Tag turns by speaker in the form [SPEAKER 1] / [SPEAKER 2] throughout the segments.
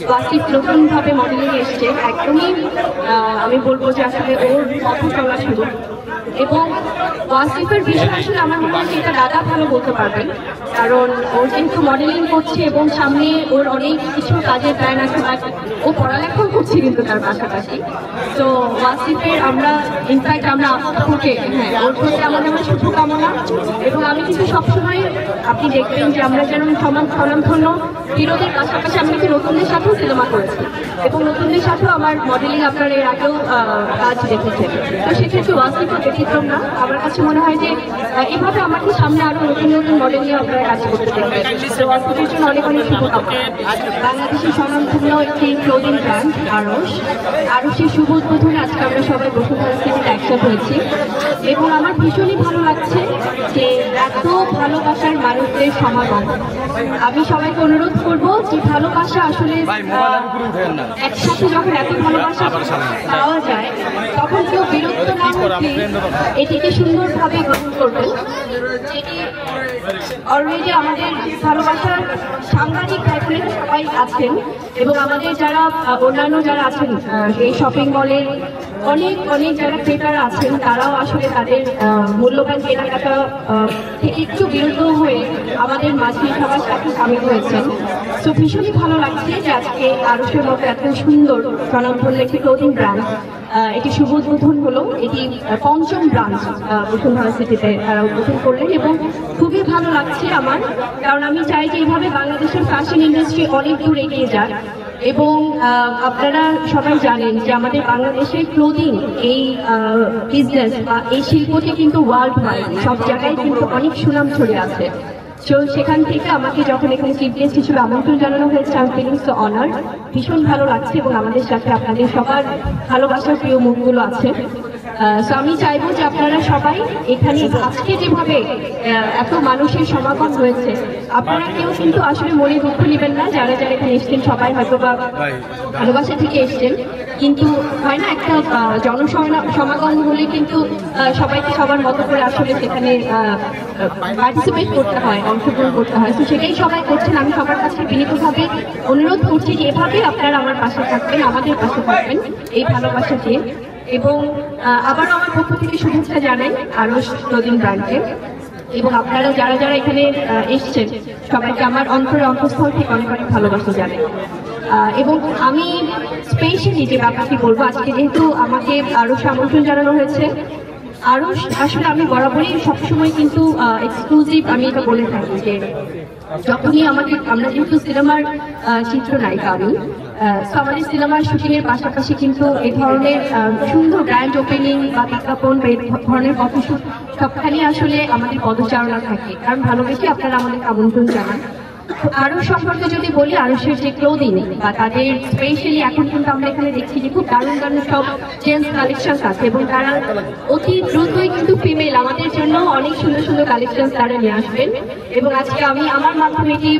[SPEAKER 1] ওয়াসিফ নতুনভাবে মডেলিং এসছে, একদমই আমি বলবো যে আসলে ওর পথ চলা শুরু। এবং ওয়াসিফের বিষয় আসলে আমার মনে হয় এটা দাদা ভালো বলতে পারবেন, কারণ ওর যেহেতু মডেলিং করছে এবং সামনে ওর অনেক কিছু কাজের প্ল্যান আছে, ও পড়ালেখাও করছে কিন্তু তার পাশাপাশি। তো ওয়াসিফের আমরা ইনফ্যাক্ট আমরা আপুকে ওর প্রতি আমাদের শুভকামনা। এবং আমি কিন্তু সবসময় আপনি দেখবেন যে আমরা যেন স্বনামধন্য হিরোদের পাশাপাশি আমি কিন্তু নতুনদের সাথেও সিনেমা করেছি এবং নতুনদের সাথেও আমার মডেলিং আপনার এর আগেও কাজ দেখেছেন। তো সেক্ষেত্রে ওয়াসিফও ব্যতিক্রম না। আমার কাছে মনে হয় যে এভাবে আমাকে সামনে আরো নতুন নতুন মডেল নিয়ে আপনারা কাজ করতে দেখবেন। তো ওয়াসিফের জন্য অনেক অনেক শুভকামনা। বাংলাদেশের স্বনামধন্য একটি ক্লোদিং ব্র্যান্ড আরশের শুভ উদ্বোধনে আজকে আমরা সবাই বসুন্ধরা সিটিতে একসাথে হয়েছি এবং আমার ভীষণই ভালো লাগছে যে এত ভালোবাসার মানুষদের সমাগম। আমি সবাইকে অনুরোধ করবো যে ভালোবাসা আসলে একসাথে যখন এত ভালোবাসা পাওয়া যায় তখন কেউ বিরক্ত না হলে এটিকে সুন্দরভাবে গ্রহণ করবেন। অলরেডি আমাদের ভালোবাসার সাংঘাতিক ভাইবোনেরা সবাই আছেন এবং আমাদের যারা অন্যান্য যারা আছেন এই শপিং মলের অনেক অনেক যারা ক্রেতারা আছেন তারাও আসলে তাদের মূল্যবান কেনাকাটা থেকে একটু বিরত হয়ে আমাদের মাঝে সবার সাথে সামিল হয়েছেন। তো ভীষণই ভালো লাগছে যে আজকে আরশের মতো এত সুন্দর স্বনামধন্য একটি ক্লোদিং ব্র্যান্ড এটি শুভ উদ্বোধন হলো। এটি ৫ম ব্রাঞ্চ বসুন্ধরা সিটিতে তারা উদ্বোধন করলেন এবং খুবই ভালো লাগছে আমার, কারণ আমি চাই যে এইভাবে বাংলাদেশের ফ্যাশন ইন্ডাস্ট্রি অনেক দূর এগিয়ে যাক। এবং আপনারা সবাই জানেন যে আমাদের বাংলাদেশের ক্লোদিং এই বিজনেস বা এই শিল্পটি কিন্তু ওয়ার্ল্ড ওয়াইড সব জায়গায় কিন্তু অনেক সুনাম ছড়িয়ে আছে। তো সেখান থেকে আমাকে যখন এখানে চিফ গেস্ট হিসেবে আমন্ত্রণ জানানো হয়েছে আমি ফিলিং সো অনার্ড, ভীষণ ভালো লাগছে এবং আমাদের সাথে আপনাদের সবার ভালোবাসার প্রিয় মুখগুলো আছে। তো আমি চাইবো যে আপনারা সবাই এখানে আজকে যেভাবে এত মানুষের সমাগম হয়েছে আপনারা কেউ কিন্তু আসলে মনে দুঃখ নেবেন না। যারা যারা এখানে এসছেন সবাই হয়তো বা ভালোবাসা থেকে এসছেন, কিন্তু হয় না একটা জনসমাগম হলে কিন্তু সবাইকে সবার মতো করে আসলে সেখানে পার্টিসিপেট করতে হয়, অংশগ্রহণ করতে হয়। তো সেটাই সবাই করছেন। আমি সবার কাছে বিনীতভাবে অনুরোধ করছি যে এভাবে আপনারা আমার পাশে থাকবেন, আমাদের পাশে থাকবেন এই ভালোবাসা দিয়ে। এবং আবারও আমার পক্ষ থেকে শুভেচ্ছা জানাই আরশ ক্লোদিং ব্র্যান্ডকে এবং আপনারা যারা যারা এখানে এসছেন সবাইকে আমার অন্তরের অন্তঃস্থল থেকে অনেক অনেক ভালোবাসা জানাই। এবং আমি স্পেশালি যে ব্যাপারটি বলবো, আজকে যেহেতু আমাকে আরশ আমন্ত্রণ জানানো হয়েছে, আরশ আসলে আমি বরাবরই সবসময় কিন্তু এক্সক্লুসিভ আমি এটা বলে থাকি যে যখনই আমরা যেহেতু সিনেমার চিত্রনায়িকা আমি, আমাদের সিনেমার শুটিং এর পাশাপাশি কিন্তু এই ধরনের সুন্দর গ্র্যান্ড ওপেনিং বা বিজ্ঞাপন বা এই ধরনের ফটোশুট সবখানে আসলে আমাদের পদচারণা থাকে, কারণ ভালোবেসে আপনারা আমাদের আমন্ত্রণ জানান। আরশ সম্পর্কে যদি বলি, আরশের যে ক্লোদিং বা তাদের স্পেশালি এখন কিন্তু আমরা এখানে দেখছি যে খুব দারুণ দারুণ সব জেন্টস কালেকশন আছে এবং তারা অতি দ্রুতই কিন্তু ফিমেল আমাদের জন্য অনেক সুন্দর সুন্দর কালেকশন তারা নিয়ে আসবেন। এবং আজকে আমি আমার মাধ্যমে এটি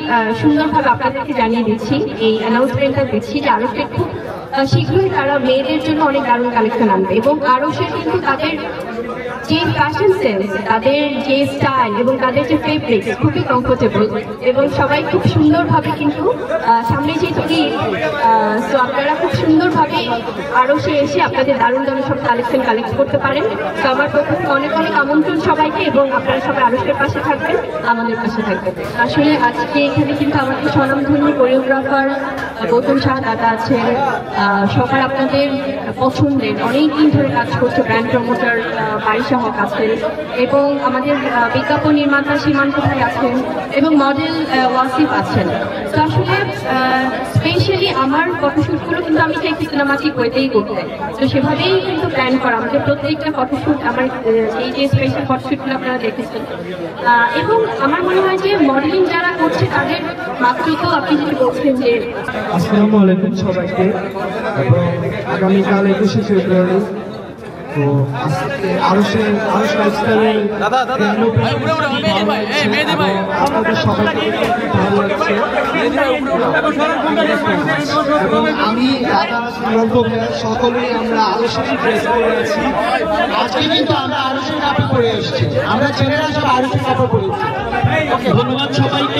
[SPEAKER 1] সুন্দরভাবে আপনাদেরকে জানিয়ে দিচ্ছি, এই অ্যানাউন্সমেন্টটা দিচ্ছি যে আরশের খুব শীঘ্রই তারা মেয়েদের জন্য অনেক দারুণ কালেকশন আনবে এবং আরশের কিন্তু তাদের যে ফ্যাশন সেন্স, তাদের যে স্টাইল এবং তাদের যে ফেব্রিক খুবই কমফোর্টেবল এবং সবাই খুব সুন্দরভাবে কিন্তু সামনে যে ছবি, তো আপনারা খুব সুন্দরভাবে আরশে এসে আপনাদের দারুণ দারুণ সব কালেকশন কালেক্ট করতে পারেন। তো আমার পক্ষ থেকে অনেক অনেক আমন্ত্রণ সবাইকে এবং আপনারা সবাই আরশের পাশে থাকবেন, আমাদের পাশে থাকবেন। আসলে আজকে এখানে কিন্তু আমাদের স্বনামধন্য কোরিওগ্রাফার গৌতম শাহ দাদা আছেন, সবার আপনাদের পছন্দের অনেকদিন ধরে কাজ করছে ব্র্যান্ড প্রমোটার বারিশা হক আছেন এবং আমাদের বিজ্ঞাপন নির্মাতা সীমান্ত ভাই আছেন এবং মডেল ওয়াসিফ আছেন। তো আসলে স্পেশালি আমার ফটোশুটগুলো কিন্তু আমি চাই সিনেমাটিক ওয়েতেই করতে, তো সেভাবেই কিন্তু প্ল্যান করা আমাদের প্রত্যেকটা ফটোশুট, আমার এই যে স্পেশাল ফটোশুটগুলো আপনারা দেখেছেন। এবং আমার মনে হয় যে মডেলিং যারা করছে তাদের মাত্র তো আপনি যেটা বলছেন যে
[SPEAKER 2] আসসালামু আলাইকুম সবাইকে, এবং আগামীকাল 21শে ফেব্রুয়ারি তো আরশ লাইফস্টাইলের আপনাদের সবাইকে ভালো লাগছে এবং আমি সকলেই আমরা আরশের ড্রেস পরে আছি। আজকে কিন্তু আমরা আরশের কাপড় পরে এসেছি, আমরা ছেলেরা সব আরশের কাপড় পরে এসেছি। ধন্যবাদ সবাইকে।